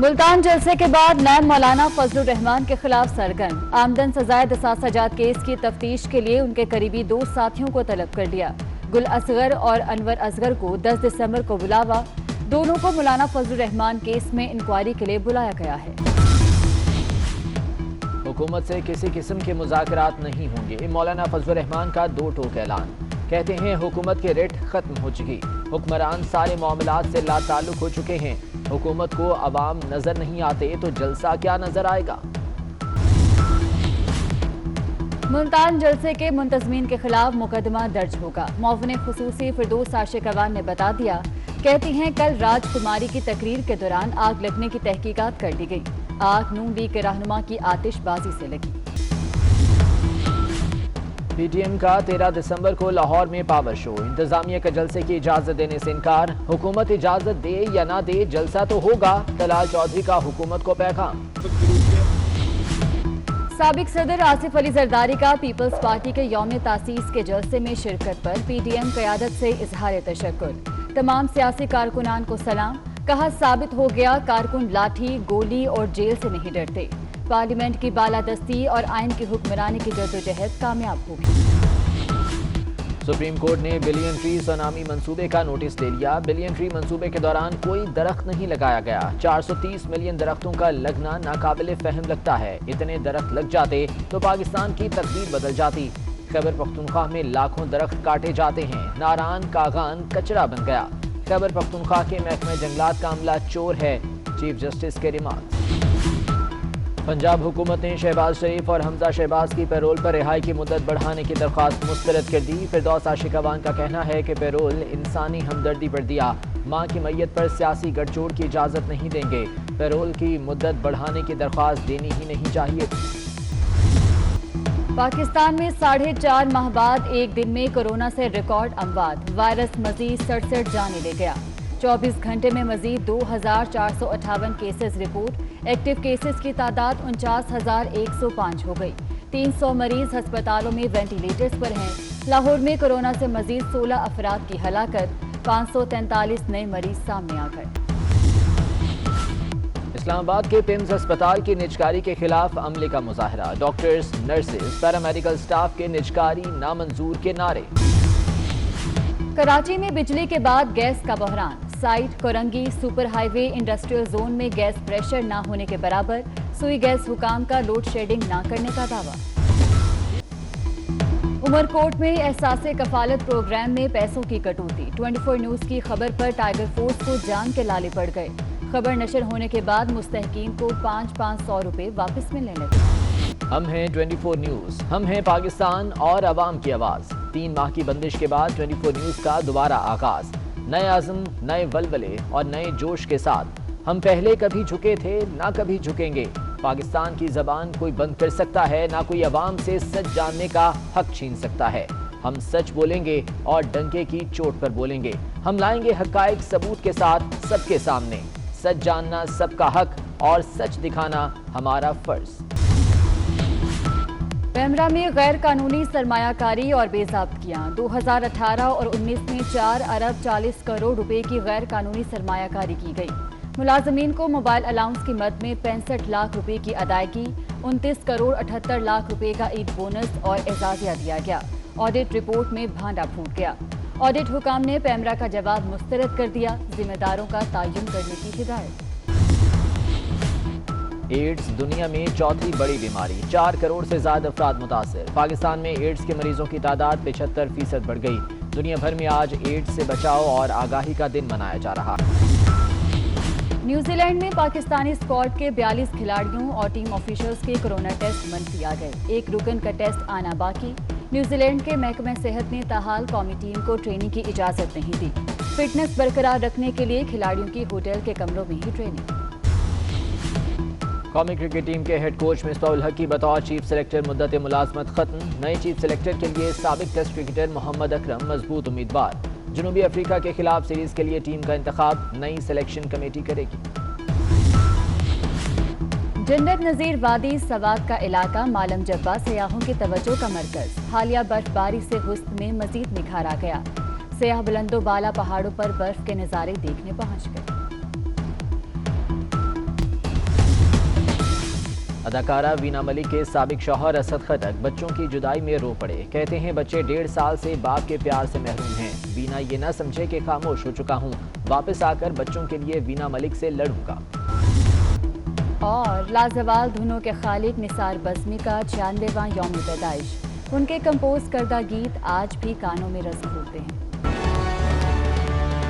ملتان جلسے کے بعد نائب مولانا فضل الرحمان کے خلاف سرگرم، آمدن سے زائد اثاثہ جات کیس کی تفتیش کے لیے ان کے قریبی دو ساتھیوں کو طلب کر لیا۔ گل اصغر اور انور اصغر کو 10 دسمبر کو بلاوا، دونوں کو مولانا فضل الرحمان کیس میں انکوائری کے لیے بلایا گیا ہے۔ حکومت سے کسی قسم کے مذاکرات نہیں ہوں گے، مولانا فضل الرحمان کا دو ٹوک اعلان۔ کہتے ہیں حکومت کے ریٹ ختم ہو چکی، حکمران سارے معاملات سے لا تعلق ہو چکے ہیں، حکومت کو عوام نظر نہیں آتے تو جلسہ کیا نظر آئے گا۔ ملتان جلسے کے منتظمین کے خلاف مقدمہ درج ہوگا، معاون خصوصی فردوس عاشق اوان نے بتا دیا۔ کہتی ہیں کل راج کماری کی تقریر کے دوران آگ لگنے کی تحقیقات کر لی گئی، آگ نون لیگ کے رہنما کی آتش بازی سے لگی۔ پی ٹی ایم کا 13 دسمبر کو لاہور میں پاور شو، انتظامیہ کا جلسے کی اجازت دینے سے انکار، حکومت اجازت دے یا نہ دے جلسہ تو ہوگا، طلال چودھری کا حکومت کو پیغام۔ سابق صدر آصف علی زرداری کا پیپلز پارٹی کے یوم تاسیس کے جلسے میں شرکت پر پی ٹی ایم قیادت سے اظہار تشکر، تمام سیاسی کارکنان کو سلام، کہا ثابت ہو گیا کارکن لاٹھی، گولی اور جیل سے نہیں ڈرتے، پارلیمنٹ کی بالادستی اور آئین کی حکمرانی کی جدوجہد کامیاب ہوگی۔ سپریم کورٹ نے بلین ٹری سونامی منصوبے کا نوٹس لے لیا، بلین ٹری منصوبے کے دوران کوئی درخت نہیں لگایا گیا، 430 ملین درختوں کا لگنا ناقابل فہم لگتا ہے، اتنے درخت لگ جاتے تو پاکستان کی تقدیر بدل جاتی، خیبر پختونخوا میں لاکھوں درخت کاٹے جاتے ہیں، ناران کاغان کچرا بن گیا، خیبر پختونخوا کے محکمہ جنگلات کا عملہ چور ہے، چیف جسٹس کے ریمارک۔ پنجاب حکومت نے شہباز شریف اور حمزہ شہباز کی پیرول پر رہائی کی مدت بڑھانے کی درخواست مسترد کر دی، فردوس عاشق اوان کا کہنا ہے کہ پیرول انسانی ہمدردی پر دیا، ماں کی میت پر سیاسی گٹھ جوڑ کی اجازت نہیں دیں گے، پیرول کی مدت بڑھانے کی درخواست دینی ہی نہیں چاہیے۔ پاکستان میں 4.5 ماہ بعد ایک دن میں کورونا سے ریکارڈ اموات، وائرس مزید 67 جانیں لے گیا، 24 گھنٹے میں مزید 2458 کیسز رپورٹ، ایکٹیو کیسز کی تعداد 49,105 ہو گئی، 300 مریض ہسپتالوں میں وینٹیلیٹرز پر ہیں، لاہور میں کورونا سے مزید 16 افراد کی ہلاکت، 543 نئے مریض سامنے آ گئے۔ اسلام آباد کے پمز ہسپتال کی نجکاری کے خلاف عملے کا مظاہرہ، ڈاکٹرز، نرسز، پیرامیڈیکل سٹاف کے نجکاری نامنظور کے نعرے۔ کراچی میں بجلی کے بعد گیس کا بحران، سائٹ کورنگی سپر ہائی وے انڈسٹریل زون میں گیس پریشر نہ ہونے کے برابر، سوئی گیس حکام کا لوڈ شیڈنگ نہ کرنے کا دعویٰ۔ عمرکوٹ میں احساس کفالت پروگرام میں پیسوں کی کٹوتی، 24 نیوز کی خبر پر ٹائیگر فورس کو جان کے لالے پڑ گئے، خبر نشر ہونے کے بعد مستحقین کو 500 روپے واپس ملنے لگے۔ ہم ہیں 24 نیوز، ہم ہیں پاکستان اور عوام کی آواز، 3 ماہ کی بندش کے بعد 24 نیوز کا دوبارہ آغاز، نئے عزم، نئے ولولے اور نئے جوش کے ساتھ، ہم پہلے کبھی جھکے تھے نہ کبھی جھکیں گے، پاکستان کی زبان کوئی بند کر سکتا ہے نہ کوئی عوام سے سچ جاننے کا حق چھین سکتا ہے، ہم سچ بولیں گے اور ڈنکے کی چوٹ پر بولیں گے، ہم لائیں گے حقائق ثبوت کے ساتھ سب کے سامنے، سچ جاننا سب کا حق اور سچ دکھانا ہمارا فرض۔ پیمرا میں غیر قانونی سرمایہ کاری اور بے ضابطگیاں، 2018 اور 19 میں 4 ارب 40 کروڑ روپے کی غیر قانونی سرمایہ کاری کی گئی، ملازمین کو موبائل الاؤنس کی مد میں 65 لاکھ روپے کی ادائیگی، 29 کروڑ 78 لاکھ روپے کا عید بونس اور اعزازیہ دیا گیا، آڈٹ رپورٹ میں بھانڈا پھوٹ گیا، آڈٹ حکام نے پیمرا کا جواب مسترد کر دیا، ذمہ داروں کا تعین کرنے کی ہدایت۔ ایڈز دنیا میں چوتھی بڑی بیماری، 4 کروڑ سے زائد افراد متاثر، پاکستان میں ایڈز کے مریضوں کی تعداد 75% بڑھ گئی، دنیا بھر میں آج ایڈز سے بچاؤ اور آگاہی کا دن منایا جا رہا۔ نیوزی لینڈ میں پاکستانی اسکواڈ کے 42 کھلاڑیوں اور ٹیم آفیشلز کے کورونا ٹیسٹ منفی آ گئے، ایک رکن کا ٹیسٹ آنا باقی، نیوزی لینڈ کے محکمہ صحت نے تاحال قومی ٹیم کو ٹریننگ کی اجازت نہیں دی، فٹنس برقرار رکھنے کے لیے کھلاڑیوں کی ہوٹل کے کمروں میں ہی ٹریننگ۔ قومی کرکٹ ٹیم کے ہیڈ کوچ مصباح الحق کی بطور چیف سلیکٹر مدت ملازمت ختم، نئے چیف سلیکٹر کے لیے سابق ٹیسٹ کرکٹر محمد اکرم مضبوط امیدوار، جنوبی افریقہ کے خلاف سیریز کے لیے ٹیم کا انتخاب نئی سلیکشن کمیٹی کرے گی۔ جنت نظیر وادی سوات کا علاقہ مالم جبہ سیاحوں کی توجہ کا مرکز، حالیہ برف باری سے حسن میں مزید نکھار آ گیا، سیاح بلند و بالا پہاڑوں پر برف کے نظارے دیکھنے پہنچ گئے۔ اداکارہ وینا ملک کے سابق شوہر اسد خٹک بچوں کی جدائی میں رو پڑے. کہتے ہیں بچے 1.5 سال سے باپ کے پیار سے محروم ہیں. وینا یہ نہ سمجھے کہ خاموش ہو چکا ہوں, واپس آ کر بچوں کے لیے وینا ملک سے لڑوں گا. اور لازوال دھنوں کے خالق نثار بزمی کا 96واں یوم پیدائش. ان کے کمپوز کردہ گیت آج بھی کانوں میں رس گھولتے ہیں.